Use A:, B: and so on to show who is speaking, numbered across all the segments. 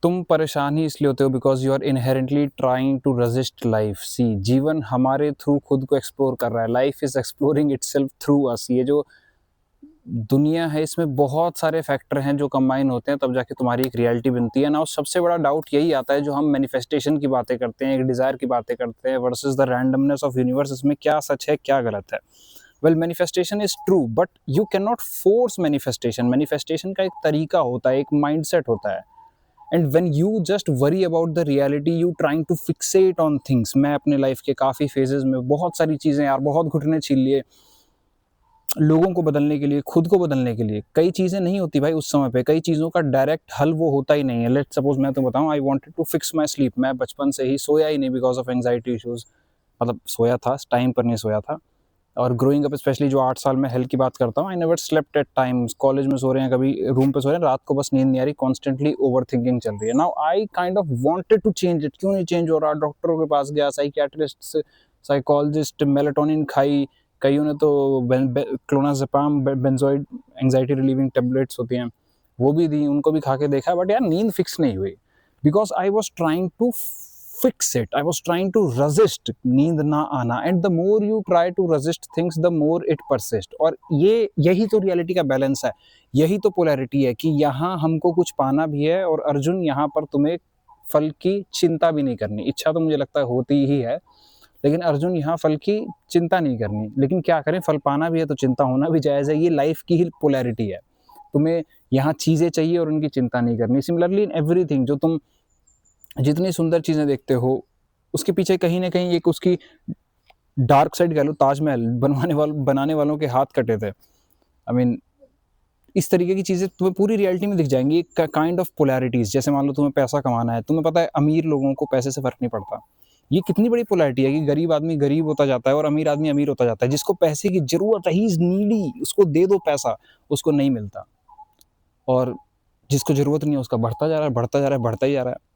A: तुम परेशान ही इसलिए होते हो because you are inherently trying to resist life. See जीवन हमारे थ्रू खुद को एक्सप्लोर कर रहा है। Life is exploring itself through us. ये जो दुनिया है इसमें बहुत सारे फैक्टर हैं जो कंबाइन होते हैं तब जाके तुम्हारी एक रियलिटी बनती है ना। और सबसे बड़ा डाउट यही आता है जो हम मैनिफेस्टेशन की बातें करते हैं, एक डिज़ायर की बातें करते हैं versus the randomness of universe, इसमें क्या सच है, क्या गलत है? Well manifestation is true but you can not force manifestation. Manifestation का एक तरीका होता है, एक माइंडसेट होता है। And when you just worry about the reality you trying to fixate on things. मैं अपने लाइफ के काफ़ी फेजेज़ में बहुत सारी चीज़ें यार बहुत घुटने छीन लिए लोगों को बदलने के लिए, खुद को बदलने के लिए। कई चीज़ें नहीं होती भाई उस समय पे, कई चीज़ों का डायरेक्ट हल वो होता ही नहीं है। लेट्स सपोज़ मैं तुम्हें बताऊँ, I wanted to fix my sleep. मैं बचपन से ही सोया ही नहीं बिकॉज़ ऑफ एंग्ज़ायटी इश्यूज़। मतलब सोया था, टाइम पर नहीं सोया था। और ग्रोइंग अप स्पेशली जो 8 साल मैं हेल्थ की बात करता हूँ, I never slept at times. College में सो रहे हैं, कभी रूम पे सो रहे हैं, रात को बस नींद नहीं आ रही, कॉन्स्टेंटली ओवरथिंकिंग चल रही है। Now I kind of wanted to change it. क्यों नहीं चेंज हो रहा? डॉक्टरों के पास गया, साइकियाट्रिस्ट, साइकोलॉजिस्ट, मेलाटोनिन खाई, कईयों ने तो क्लोनाज़ेपाम, बेंज़ोइड एंग्जायटी रिलीविंग टैबलेट्स होती हैं, वो भी दी, उनको भी खा के देखा, बट यार नींद फिक्स नहीं हुई। Because I was trying to fix it, I was trying to resist नींद ना आना। And the more you try to resist things the more it persist. और यही तो रियलिटी का बैलेंस है, यही तो पोलैरिटी है कि यहाँ हमको कुछ पाना भी है और अर्जुन यहाँ पर तुम्हें फल की चिंता भी नहीं करनी। इच्छा तो मुझे लगता है होती ही है, लेकिन अर्जुन यहाँ फल की चिंता नहीं करनी। लेकिन क्या करें, फल पाना भी है तो चिंता होना भी जायज़ है। ये लाइफ़ की ही पोलैरिटी है। तुम्हें यहाँ चीज़ें चाहिए और उनकी चिंता नहीं करनी। सिमिलरली इन एवरीथिंग, जो तुम जितनी सुंदर चीज़ें देखते हो, उसके पीछे कहीं न कहीं एक उसकी डार्क साइड कह लो। ताजमहल बनाने वालों के हाथ कटे थे। आई मीन इस तरीके की चीज़ें तुम्हें पूरी रियलिटी में दिख जाएँगी। क काइंड ऑफ पोलैरिटीज़। जैसे मान लो तुम्हें पैसा कमाना है, तुम्हें पता है अमीर लोगों को पैसे से फ़र्क नहीं पड़ता। ये कितनी बड़ी पोलैरिटी है कि गरीब आदमी गरीब होता जाता है और अमीर आदमी अमीर होता जाता है। जिसको पैसे की ज़रूरत है, ही इज़ नीडी, उसको दे दो पैसा, उसको नहीं मिलता। और जिसको ज़रूरत नहीं है उसका बढ़ता जा रहा है, बढ़ता जा रहा है, बढ़ता ही जा रहा है।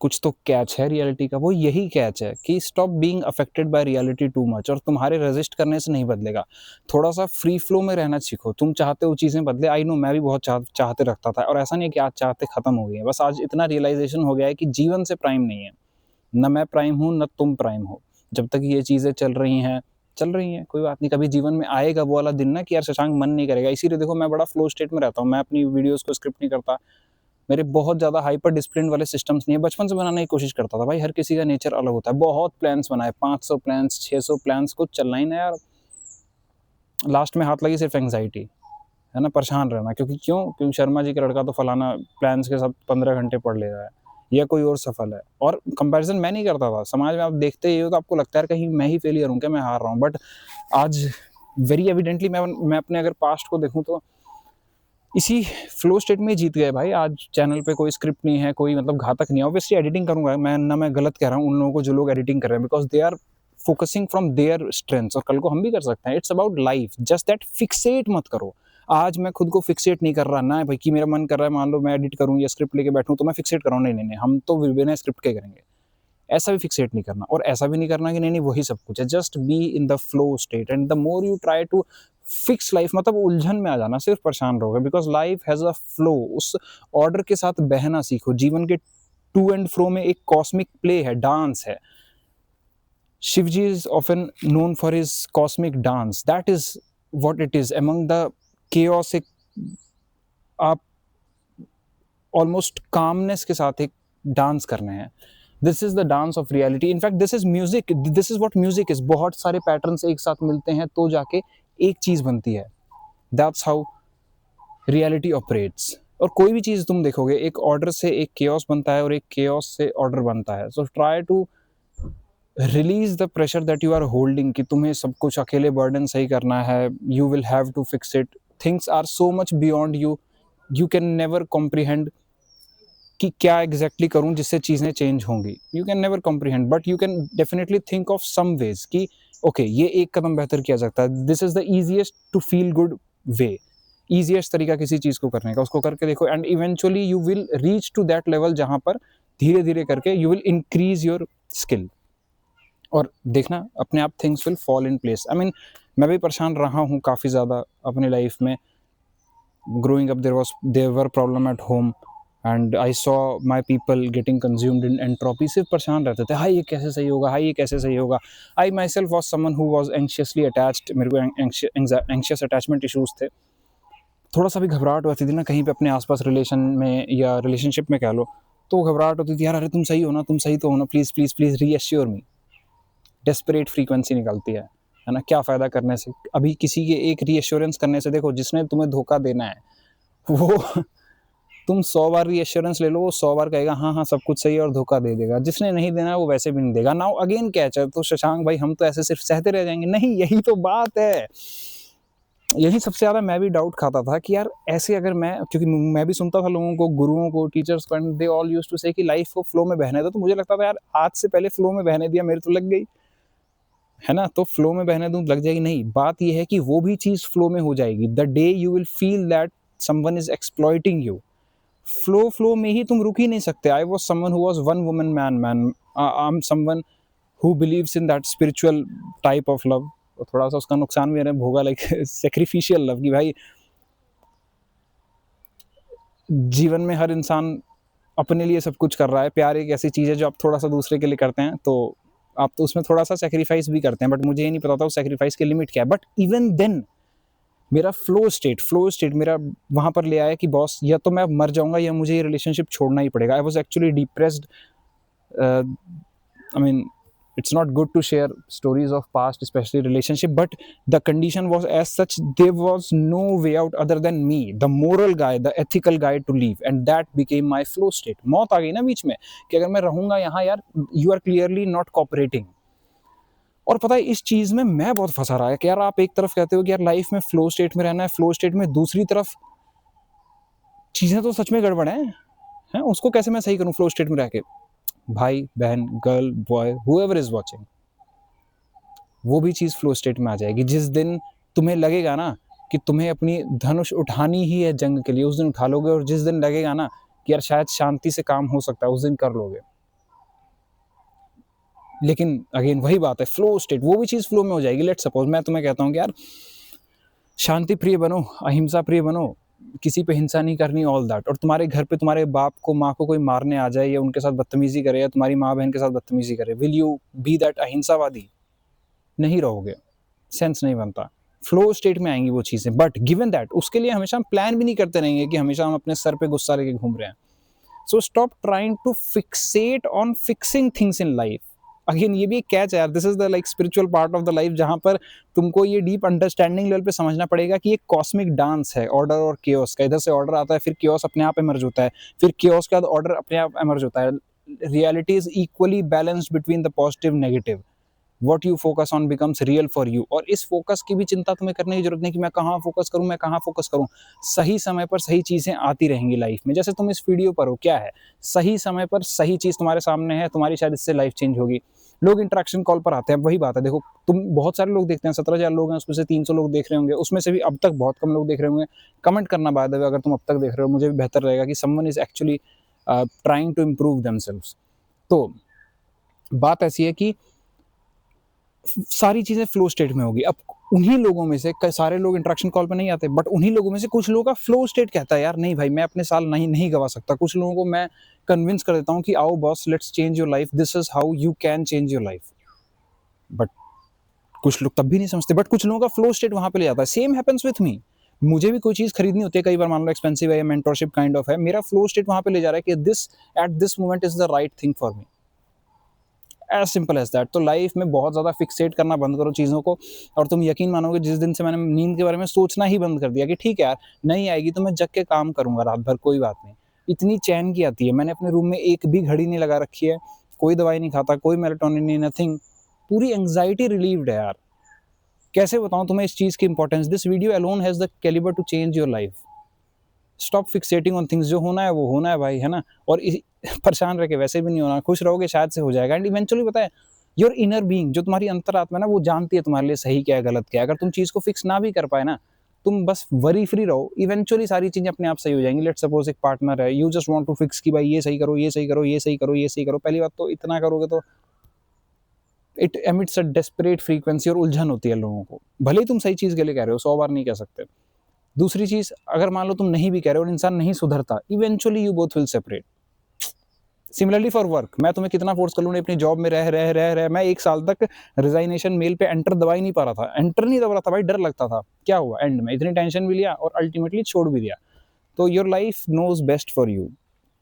A: कुछ तो कैच है रियलिटी का, वो यही कैच है कि stop being affected by reality too much. और तुम्हारे रेजिस्ट करने से नहीं बदलेगा। थोड़ा-सा फ्री फ्लो में रहना सीखो। तुम चाहते हो चीज़ें बदले, आई नो मैं भी बहुत चाहते रखता था और ऐसा नहीं है कि आज चाहते खत्म हो गई हैं। बस आज इतना रियलाइज़ेशन हो गया है कि जीवन से प्राइम नहीं है। ना मैं प्राइम हूँ, ना तुम प्राइम हो। जब तक ये चीज़ें चल रही हैं, कोई बात नहीं। कभी जीवन में आएगा वो वाला दिन ना कि यार शशांक मन नहीं करेगा। इसीलिए देखो मैं बड़ा फ्लो स्टेट में रहता हूँ। मैं अपनी वीडियोज़ को स्क्रिप्ट नहीं करता। मेरे बहुत ज़्यादा हाइपर डिसिप्लिन वाले सिस्टम्स नहीं है। बचपन से बनाने की कोशिश करता था। भाई हर किसी का नेचर अलग होता है। बहुत प्लान्स बनाए, 500 प्लान्स, 600 प्लान्स, कुछ चलना ही ना यार। लास्ट में हाथ लगी सिर्फ़ एंग्ज़ायटी, है ना, परेशान रहना। क्योंकि शर्मा जी का लड़का तो फलाना प्लान्स के साथ 15 घंटे पढ़ ले रहा है या कोई और सफल है। और कंपैरिज़न मैं नहीं करता था। समाज में आप देखते ही हो तो आपको लगता है कहीं मैं ही फेलियर हूँ क्या, मैं हार रहा हूँ। बट आज वेरी एविडेंटली मैं अपने अगर पास्ट को देखूँ तो इसी फ्लो स्टेट में जीत गए भाई। आज चैनल पे कोई स्क्रिप्ट नहीं है, कोई मतलब घातक नहीं है। ऑब्वियसली एडिटिंग करूँगा मैं गलत कह रहा हूँ उन लोगों को जो लोग एडिटिंग कर रहे हैं, because they are focusing from their strengths और कल को हम भी कर सकते हैं। It's about life, just that fixate मत करो। आज मैं खुद को फिक्सेट नहीं कर रहा ना भाई कि मेरा मन कर रहा है मान लो मैं एडिट करूँ या स्क्रिप्ट लेके बैठूँ तो मैं फिक्सेट कर रहा हूँ। नहीं, हम तो बिना स्क्रिप्ट के करेंगे। ऐसा भी फिक्सेट नहीं करना और ऐसा भी नहीं करना कि नहीं वही सब कुछ है। Just be in the flow state and the more you try to fix life, मतलब उलझन में आ जाना, सिर्फ परेशान रहोगे। Because life has a flow. उस ऑर्डर के साथ बहना सीखो। जीवन के टू एंड फ्रो में एक कॉस्मिक प्ले है, डांस है। Shivji is often known for his cosmic dance. That is what it is among the chaos। एक आप ऑलमोस्ट कामनेस के साथ एक डांस करने हैं। This is the dance of reality. In fact this is music, this is what music is. बहुत सारे patterns एक साथ मिलते हैं तो जाके एक चीज बनती है। That's how reality operates. और कोई भी चीज तुम देखोगे, एक ऑर्डर से एक केओस बनता है और एक केओस से ऑर्डर बनता है। So try to release the pressure that you are holding कि तुम्हें सब कुछ अकेले बर्डन सही करना है। You will have to fix it. Things are so much beyond you. You can never comprehend कि क्या एग्जैक्टली करूं जिससे चीज़ें चेंज होंगी। You can never comprehend but you can definitely think of some ways कि ओके ये एक कदम बेहतर किया जाता है। This is the easiest to feel good way. Easiest तरीका किसी चीज़ को करने का, उसको करके देखो and eventually you will reach to that level जहां पर धीरे धीरे करके you will increase your skill. और देखना अपने आप things will fall in place. I mean मैं भी परेशान रहा हूँ काफ़ी ज़्यादा अपनी लाइफ में। Growing up there were problem at home and I saw my people getting consumed in entropy, सिर्फ परेशान रहते थे, हाई ये कैसे सही होगा, हाई ये कैसे सही होगा। I myself was someone who was anxiously attached, मेरे को एंशियस अटैचमेंट इशूज़ थे। थोड़ा सा भी घबराहट होती थी ना कहीं पे अपने आसपास रिलेशन में या रिलेशनशिप में कह लो, तो घबराहट होती थी, यार अरे तुम सही हो ना, तुम सही तो हो ना, please please please reassure me. Desperate frequency निकलती है ना, क्या फ़ायदा करने से, अभी किसी के एक रीएश्योरेंस करने से, देखो जिसने तुम्हें धोखा देना है वो तुम 100 बार रीएश्योरेंस ले लो, वो 100 बार कहेगा हाँ हाँ सब कुछ सही है और धोखा दे देगा। जिसने नहीं देना है वो वैसे भी नहीं देगा। नाउ अगेन कैच है, तो शशांक भाई हम तो ऐसे सिर्फ सहते रह जाएंगे, नहीं यही तो बात है। यही सबसे ज़्यादा मैं भी डाउट खाता था कि यार ऐसे अगर मैं, क्योंकि मैं भी सुनता था लोगों को, गुरुओं को, टीचर्स को, and they all used to say कि लाइफ को फ्लो में बहने दो, तो मुझे लगता था यार आज से पहले फ्लो में बहने दिया, मेरे तो लग गई है ना, तो फ्लो में बहने दूं लग जाएगी। नहीं, बात यह है कि वो भी चीज़ फ्लो में हो जाएगी the day you will feel that someone is exploiting you. Flow में ही तुम रुक ही नहीं सकते। I was someone who was one woman man I am someone who believes in that spiritual type of love. थोड़ा सा उसका नुकसान भी मैंने भोगा, लाइक सेक्रीफिशियल लव, कि भाई जीवन में हर इंसान अपने लिए सब कुछ कर रहा है। प्यार एक ऐसी चीज़ है जो आप थोड़ा सा दूसरे के लिए करते हैं, तो आप तो उसमें थोड़ा सा सेक्रीफाइस भी करते हैं, बट मुझे ये नहीं पता था उस सेक्रीफाइस की लिमिट क्या है। बट इवन देन मेरा फ्लो स्टेट मेरा वहाँ पर ले आया कि बॉस या तो मैं मर जाऊंगा या मुझे ये रिलेशनशिप छोड़ना ही पड़ेगा। I was actually depressed. I mean, it's not good to share stories of past, especially relationship, but the condition was as such, there was no way out other than me, the moral guy, the ethical guy to leave, and that became my flow state. मौत आ गई ना बीच में कि अगर मैं रहूंगा यहाँ यार, you are clearly not cooperating। और पता है इस चीज में मैं बहुत फंसा रहा है कि यार आप एक तरफ कहते हो कि यार लाइफ में फ्लो स्टेट में रहना है, फ्लो स्टेट में, दूसरी तरफ चीजें तो सच में गड़बड़ हैं, उसको कैसे मैं सही करूं फ्लो स्टेट में रह के। भाई बहन, girl boy, whoever is watching, वो भी चीज़ फ्लो स्टेट में आ जाएगी जिस दिन तुम्हें लगेगा ना कि तुम्हें अपनी धनुष उठानी ही है जंग के लिए, उस दिन उठा लोगे। और जिस दिन लगेगा ना कि यार शायद शांति से काम हो सकता है, उस दिन कर लोगे। लेकिन अगेन वही बात है, फ्लो स्टेट, वो भी चीज़ फ्लो में हो जाएगी। लेट्स सपोज मैं तुम्हें कहता हूँ कि यार शांति प्रिय बनो, अहिंसा प्रिय बनो, किसी पे हिंसा नहीं करनी, ऑल दैट, और तुम्हारे घर पे तुम्हारे बाप को, माँ को कोई मारने आ जाए या उनके साथ बदतमीजी करे या तुम्हारी माँ बहन के साथ बदतमीजी करे, विल यू बी दैट अहिंसावादी? नहीं रहोगे, सेंस नहीं बनता। फ्लो स्टेट में आएंगी वो चीज़ें, बट गिवन दैट उसके लिए हमेशा हम प्लान भी नहीं करते रहेंगे कि हमेशा हम अपने सर पे गुस्सा लेके घूम रहे हैं। So stop trying to fixate on fixing things in life. Again ये भी एक कैच है यार, this is the like spiritual part of the life, जहां पर तुमको ये डीप अंडरस्टैंडिंग लेवल पे समझना पड़ेगा कि ये कॉस्मिक डांस है ऑर्डर और केओस का। इधर से ऑर्डर आता है, फिर केओस अपने आप इमर्ज होता है, फिर केओस के बाद ऑर्डर अपने आप इमर्ज होता है। Reality is equally balanced between the positive negative. What you focus on becomes real for you. और इस फोकस की भी चिंता तुम्हें करने की जरूरत नहीं कि मैं कहाँ फोकस करूँ, मैं कहाँ फोकस करूँ। सही समय पर सही चीज़ें आती रहेंगी लाइफ में। जैसे तुम इस वीडियो पर हो, क्या है, सही समय पर सही चीज़ तुम्हारे सामने है, तुम्हारी शायद इससे लाइफ चेंज होगी। लोग इंटरेक्शन कॉल पर आते हैं, वही बात है, देखो तुम बहुत सारे लोग देखते हैं, 17,000 लोग हैं, उसमें से 300 लोग देख रहे होंगे, उसमें से भी अब तक बहुत कम लोग देख रहे होंगे। कमेंट करना बाय द वे अगर तुम अब तक देख रहे हो, मुझे भी बेहतर रहेगा कि someone is actually trying to improve themselves. तो बात ऐसी है कि सारी चीजें फ्लो स्टेट में होगी। अब उन्हीं लोगों में से सारे लोग इंटरेक्शन कॉल पे नहीं आते, बट उन्हीं लोगों में से कुछ लोगों का फ्लो स्टेट कहता है यार नहीं भाई मैं अपने साल नहीं गवा सकता। कुछ लोगों को मैं कन्विंस कर देता हूँ कि आओ boss, let's change your life, this is how you can change your life. But कुछ लोग तब भी नहीं समझते, बट कुछ लोगों का फ्लो स्टेट वहां पे ले जाता है। Same happens with me. मुझे भी कोई चीज खरीदनी होती है, कई बार मान लो एक्सपेंसिव है या मेंटरशिप काइंड ऑफ है, मेरा फ्लो स्टेट वहां पे ले जा रहा है कि this at this moment is the right thing for me. As simple as that. तो लाइफ में बहुत ज़्यादा फिक्सेट करना बंद करो चीज़ों को, और तुम यकीन मानोगे जिस दिन से मैंने नींद के बारे में सोचना ही बंद कर दिया कि ठीक है यार नहीं आएगी तो मैं जग के काम करूंगा रात भर, कोई बात नहीं, इतनी चैन की आती है। मैंने अपने रूम में एक भी घड़ी नहीं लगा रखी है, कोई दवाई नहीं खाता, कोई मेलेटोनिन नहीं, नथिंग, पूरी एंग्जाइटी रिलीव्ड है यार। कैसे बताऊं तुम्हें इस चीज़ की importance. This video alone has the calibre to change your life. Stop fixating on things, जो होना है वो होना है भाई, है ना। और परेशान रह के वैसे भी नहीं होना, खुश रहोगे शायद से हो जाएगा। एंड इवेंचुअली पता है योर इनर बीइंग, जो तुम्हारी अंतरात्मा है ना, वो जानती है तुम्हारे लिए सही क्या है गलत क्या है। अगर तुम चीज़ को फिक्स ना भी कर पाए ना, तुम बस वरी फ्री रहो, इवेंचुअली सारी चीजें अपने आप सही हो जाएंगी। लेट्स सपोज एक पार्टनर है, you just want to fix कि भाई ये सही करो, ये सही करो, ये सही करो, ये सही करो। पहली बात तो इतना करोगे तो it emits a desperate frequency, और उलझन होती है लोगों को। भले ही तुम सही चीज के लिए कह रहे हो, 100 बार नहीं कह सकते, दूसरी चीज़, अगर मान लो तुम नहीं भी कह रहे हो और इंसान नहीं सुधरता, eventually you both will separate. Similarly for work, मैं तुम्हें कितना फोर्स कर लूँ अपनी जॉब में रह मैं 1 साल तक रिज़ाइनेशन मेल पे एंटर दबा ही नहीं पा रहा था। एंटर नहीं दबा रहा था भाई, डर लगता था। क्या हुआ एंड में? इतनी टेंशन भी लिया और अल्टीमेटली छोड़ भी दिया। तो your life knows best for you.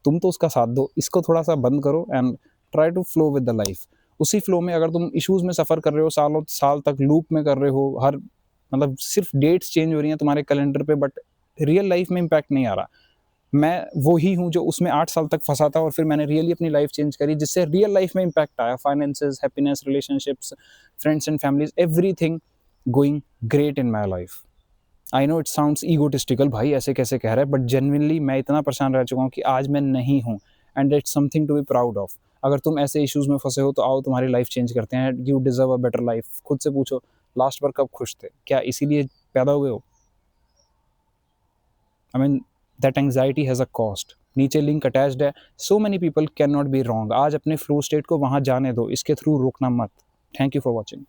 A: तुम तो उसका साथ दो, इसको थोड़ा-सा बंद करो and try to flow with the life. उसी फ्लो में अगर तुम इश्यूज़ में सफ़र कर रहे हो, सालों साल तक लूप में कर रहे हो, हर मतलब सिर्फ़ डेट्स चेंज हो रही हैं तुम्हारे कैलेंडर पे, बट रियल लाइफ में इम्पैक्ट नहीं आ रहा। मैं वो ही हूँ जो उसमें 8 साल तक फँसा था और फिर मैंने रियली अपनी लाइफ़ चेंज करी, जिससे रियल लाइफ़ में इम्पैक्ट आया। Finances, happiness, relationships, friends and families, everything going great in my life. I know it sounds egotistical, भाई ऐसे कैसे कह रहा है, बट जेन्युइनली मैं इतना परेशान रह चुका हूँ कि आज मैं नहीं हूँ, and it's something to be proud of. अगर तुम ऐसे इश्यूज़ में फँसे हो तो आओ तुम्हारी लाइफ़ चेंज करते हैं। You deserve a better life. खुद से पूछो, लास्ट बार कब खुश थे? क्या इसीलिए पैदा हुए हो? I mean that anxiety has a cost. नीचे लिंक अटैच्ड है। So many people can not be wrong. आज अपने फ्लो स्टेट को वहाँ जाने दो, इसके थ्रू रोकना मत। Thank you for watching.